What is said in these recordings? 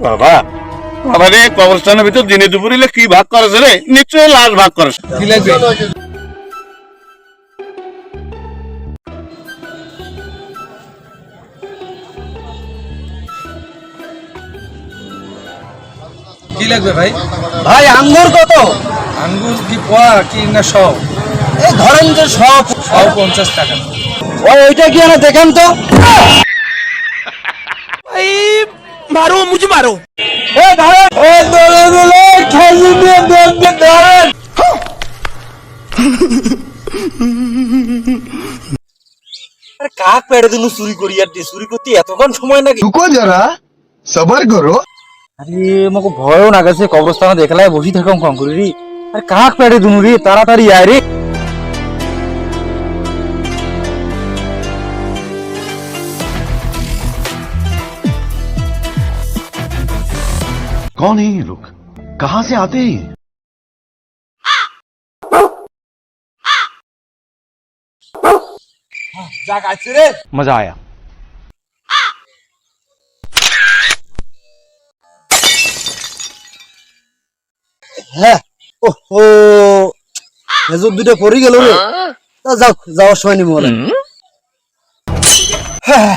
বাবা বাবা রে, কবরস্থানের ভিতর দিনে দুপুরে কি ভাগ করেছে রে? নিশ্চয়ই লাশ ভাগ করেছে। কি লাগবে? কি লাগবে ভাই? ভাই আঙ্গুর কত? আঙ্গুর কি পোয়া কি না সব? এই ধরেন যে সব 50 টাকা। ওইটা কি না দেখেন তো। मारो मुझे मारो। এই ধরেন, এই দলে দলে খেজুর দিয়ে দেখবে ধরেন। আরে কাক পেড়ে দিনু চুরি করি আর চুরি করতে এতক্ষণ সময় নাকি? रुको जरा सबर करो। আরে আমাকে ভয়ও না গেছে, কবরস্থানে দেখলাই বসি থাকাম কম করি রে। আরে কাক পেড়ে দিনু রে, তাড়াতাড়ি আয় রে। कौन है ये लोग? कहाँ से आते हैं? যা গাইছে রে, मजा आया। হ্যাঁ ওহো হেজুর দুটো পড়ে গেল রে। তা যাও, যাওয়ার সময় নিব বলে। হ্যাঁ,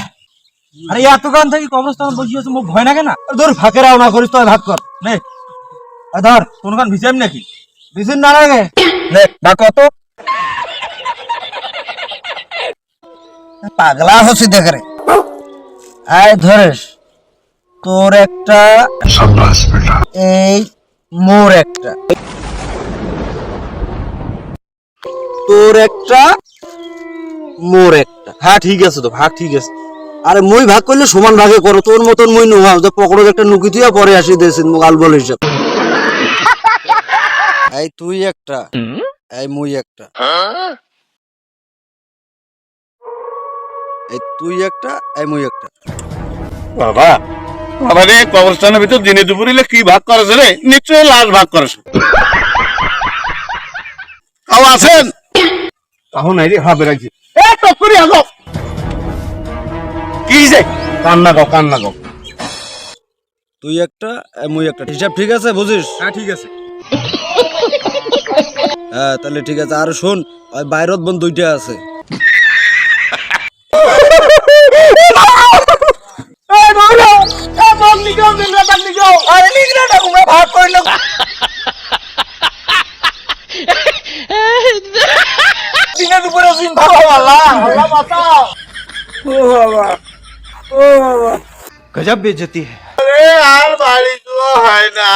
আরে এতক্ষণ থেকে কবরস্থানে বসে আছে, মুখ ভয় লাগে না? ধর ফাঁকে রাও না করিস, তো ভাগ কর নে। ধর কোনখান ভিজাম নাকি? ভিজেন না লাগে নে, ডাক কত পাগলা হচ্ছে দেখে রে। আয় ধরেস, তোর একটা, शाबाश बेटा। এই মোর একটা, তোর একটা, মোর একটা। হ্যাঁ ঠিক আছে, তো ভাগ ঠিক আছে। আরে মই ভাগ করলে সমান ভাগে করো, তোর মতন মই নোহাও যে পকড়ো একটা নুকি তুই পরে আসি দিয়েছিস মোগাল বল হিসাব। এই তুই একটা, এই মুই একটা, এই তুই একটা, এই মুই একটা। বাবা বাবা রে, কবরস্থানের ভিতর দিনে দুপুরে কি ভাগ করেছে রে? নিশ্চয়ই লাশ ভাগ করেছে। কাউ আছেন? কাহু নাই রে, হবে রাখছি। টকরি আসো। কি যে কান্না গো, কান্না গো। তুই একটা, এই মুই একটা, হিসাব ঠিক আছে বুঝিস? হ্যাঁ ঠিক আছে। হ্যাঁ তাহলে ঠিক আছে। আর শোন, ওই বাইরত বোন দুইটা আছে। गजब बेइज्जती है। আর বাড়ি তো হয় না।